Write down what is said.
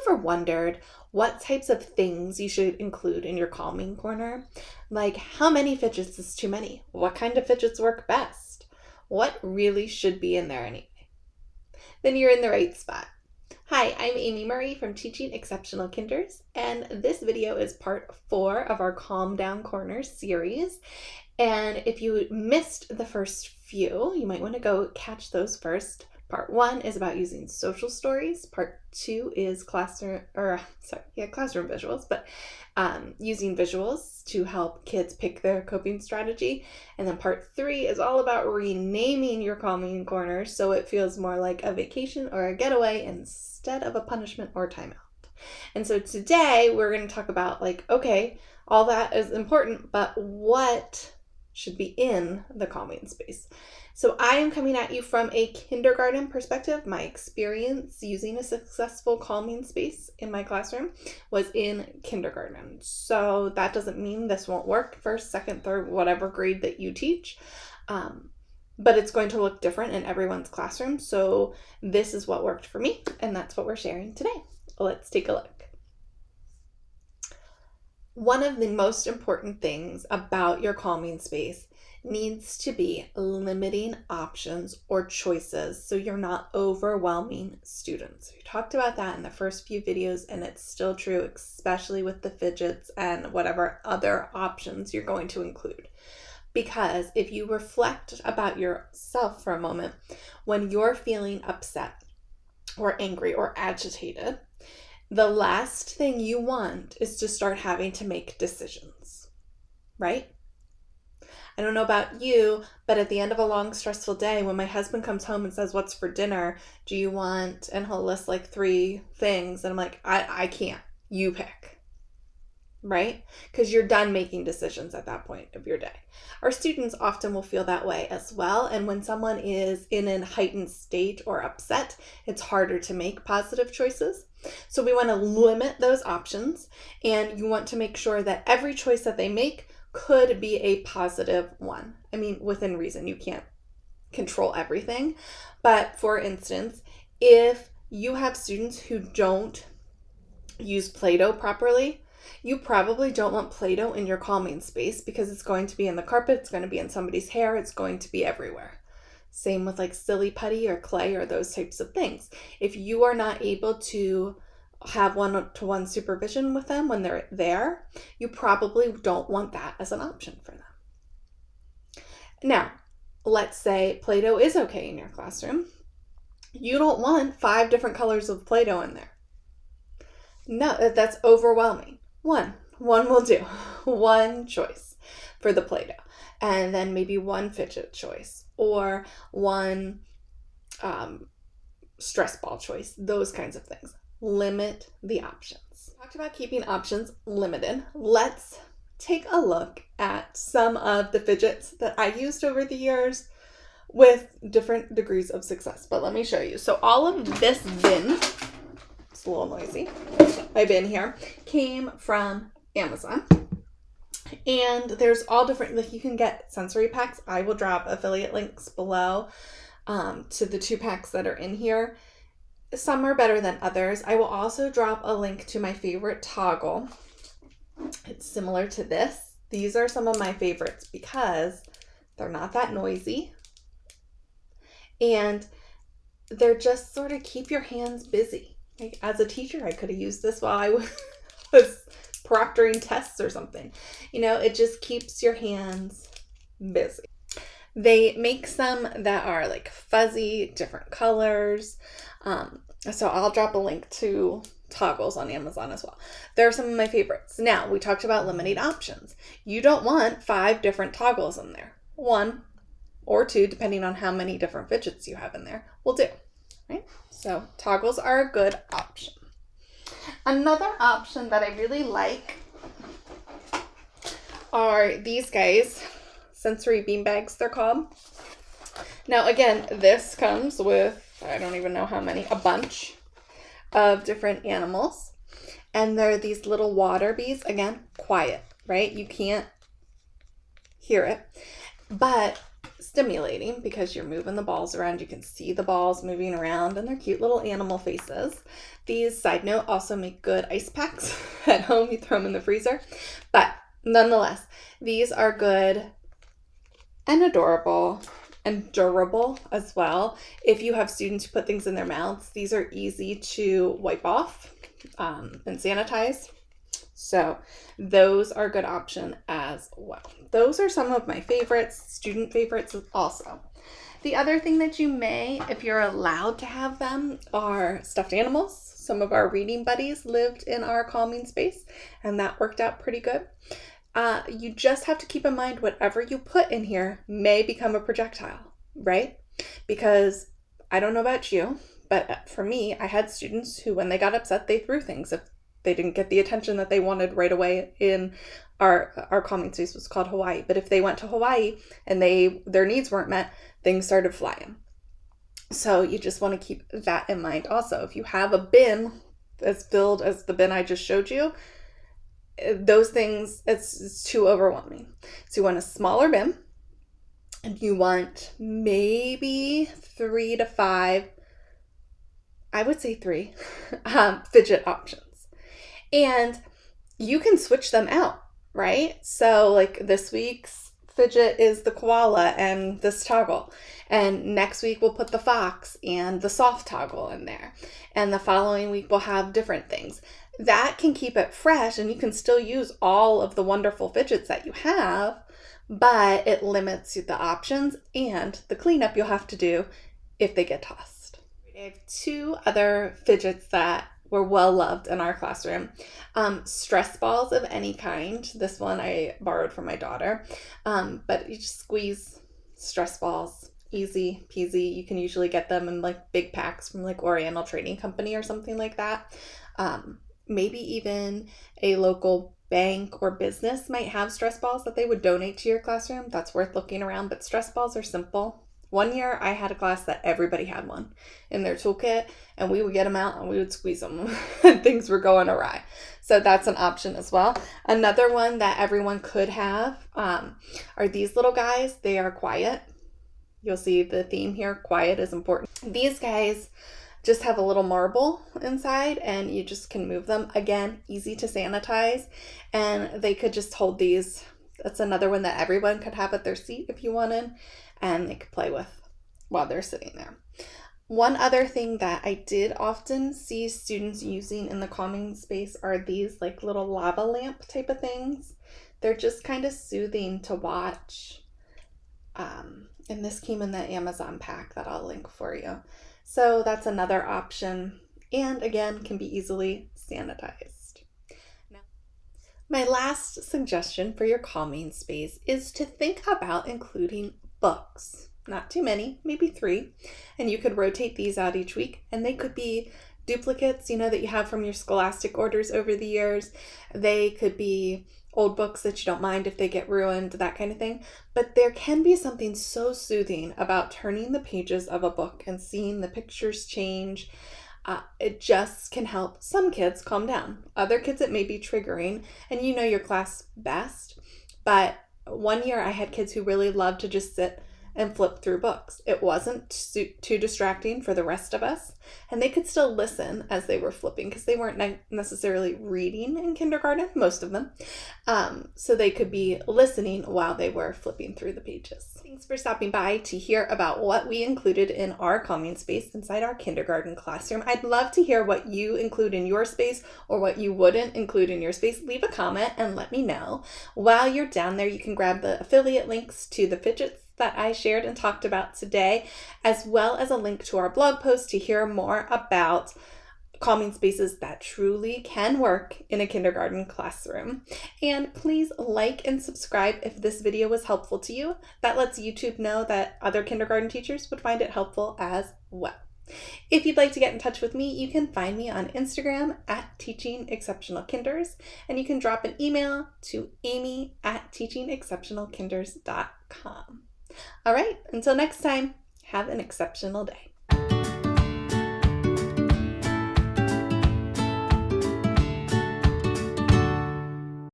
ever wondered what types of things you should include in your calming corner? Like, how many fidgets is too many? What kind of fidgets work best? What really should be in there anyway? Then you're in the right spot. Hi, I'm Amy Murray from Teaching Exceptional Kinders, and this video is part 4 of our Calm Down Corners series. And if you missed the first few, you might want to go catch those first. Part 1 is about using social stories. Part 2 is classroom visuals, but using visuals to help kids pick their coping strategy. And then part 3 is all about renaming your calming corners so it feels more like a vacation or a getaway instead of a punishment or timeout. And so today we're going to talk about okay, all that is important, but what should be in the calming space? So I am coming at you from a kindergarten perspective. My experience using a successful calming space in my classroom was in kindergarten. So that doesn't mean this won't work first, second, third, whatever grade that you teach. But it's going to look different in everyone's classroom. So this is what worked for me, and that's what we're sharing today. Let's take a look. One of the most important things about your calming space needs to be limiting options or choices so you're not overwhelming students. We talked about that in the first few videos, and it's still true, especially with the fidgets and whatever other options you're going to include. Because if you reflect about yourself for a moment, when you're feeling upset or angry or agitated, the last thing you want is to start having to make decisions, right? I don't know about you, but at the end of a long, stressful day, when my husband comes home and says, "What's for dinner? Do you want?" And he'll list 3 things. And I'm like, I can't. You pick. Right? Because you're done making decisions at that point of your day. Our students often will feel that way as well. And when someone is in a heightened state or upset, it's harder to make positive choices. So we want to limit those options, and you want to make sure that every choice that they make could be a positive one. I mean, within reason. You can't control everything. But for instance, if you have students who don't use Play-Doh properly, you probably don't want Play-Doh in your calming space because it's going to be in the carpet, it's going to be in somebody's hair, it's going to be everywhere. Same with silly putty or clay or those types of things. If you are not able to have one-to-one supervision with them when they're there, you probably don't want that as an option for them. Now, let's say Play-Doh is okay in your classroom. You don't want 5 different colors of Play-Doh in there. No, that's overwhelming. One will do. One choice for the Play-Doh. And then maybe one fidget choice or one stress ball choice, those kinds of things. Limit the options. Talked about keeping options limited. Let's take a look at some of the fidgets that I used over the years with different degrees of success. But let me show you. So all of this bin, it's a little noisy, my bin here, came from Amazon. And there's all different, you can get sensory packs. I will drop affiliate links below to the 2 packs that are in here. Some are better than others. I will also drop a link to my favorite toggle. It's similar to this. These are some of my favorites because they're not that noisy. And they're just sort of keep your hands busy. As a teacher, I could have used this while I was proctoring tests or something. It just keeps your hands busy. They make some that are fuzzy, different colors. So I'll drop a link to toggles on Amazon as well. They're some of my favorites. Now, we talked about limiting options. You don't want 5 different toggles in there. 1 or 2, depending on how many different fidgets you have in there, will do. Right? So toggles are a good option. Another option that I really like are these guys, sensory beanbags they're called. Now again, this comes with, I don't even know how many, a bunch of different animals. And they're these little water bees, again, quiet, right? You can't hear it. But stimulating because you're moving the balls around. You can see the balls moving around and they're cute little animal faces. These, side note, also make good ice packs at home. You throw them in the freezer. But nonetheless, these are good and adorable and durable as well. If you have students who put things in their mouths, these are easy to wipe off and sanitize. So those are a good option as well. Those are some of my favorites, student favorites also. The other thing that you may, if you're allowed to have them, are stuffed animals. Some of our reading buddies lived in our calming space, and that worked out pretty good. You just have to keep in mind whatever you put in here may become a projectile, right? Because I don't know about you, but for me, I had students who, when they got upset, they threw things if they didn't get the attention that they wanted right away. In our calming space was called Hawaii, but if they went to Hawaii and their needs weren't met, things started flying. So you just want to keep that in mind. Also, if you have a bin that's filled as the bin I just showed you, those things, it's too overwhelming. So you want a smaller bin, and you want maybe 3 to 5, I would say 3, fidget options. And you can switch them out, right? So like this week's fidget is the koala and this toggle. And next week we'll put the fox and the soft toggle in there. And the following week we'll have different things. That can keep it fresh, and you can still use all of the wonderful fidgets that you have, but it limits the options and the cleanup you'll have to do if they get tossed. I have 2 other fidgets that were well loved in our classroom. Stress balls of any kind. This one I borrowed from my daughter. But you just squeeze stress balls. Easy peasy. You can usually get them in like big packs from like Oriental Trading Company or something like that. Maybe even a local bank or business might have stress balls that they would donate to your classroom. That's worth looking around, but stress balls are simple. One year I had a class that everybody had one in their toolkit, and we would get them out and we would squeeze them and things were going awry. So that's an option as well. Another one that everyone could have are these little guys. They are quiet. You'll see the theme here. Quiet is important. These guys just have a little marble inside, and you just can move them. Again, easy to sanitize, and they could just hold these. That's another one that everyone could have at their seat if you wanted, and they could play with while they're sitting there. One other thing that I did often see students using in the calming space are these like little lava lamp type of things. They're just kind of soothing to watch. And this came in the Amazon pack that I'll link for you. So that's another option, and again, can be easily sanitized. Now, my last suggestion for your calming space is to think about including books. Not too many, maybe 3, and you could rotate these out each week, and they could be duplicates, that you have from your scholastic orders over the years. They could be old books that you don't mind if they get ruined, that kind of thing. But there can be something so soothing about turning the pages of a book and seeing the pictures change. It just can help some kids calm down. Other kids, it may be triggering, and you know your class best. But one year I had kids who really loved to just sit and flip through books. It wasn't too distracting for the rest of us, and they could still listen as they were flipping because they weren't necessarily reading in kindergarten, most of them. So they could be listening while they were flipping through the pages. Thanks for stopping by to hear about what we included in our calming space inside our kindergarten classroom. I'd love to hear what you include in your space or what you wouldn't include in your space. Leave a comment and let me know. While you're down there, you can grab the affiliate links to the fidgets that I shared and talked about today, as well as a link to our blog post to hear more about calming spaces that truly can work in a kindergarten classroom. And please like and subscribe if this video was helpful to you. That lets YouTube know that other kindergarten teachers would find it helpful as well. If you'd like to get in touch with me, you can find me on Instagram at teachingexceptionalkinders, and you can drop an email to amy@teachingexceptionalkinders.com. All right, until next time, have an exceptional day.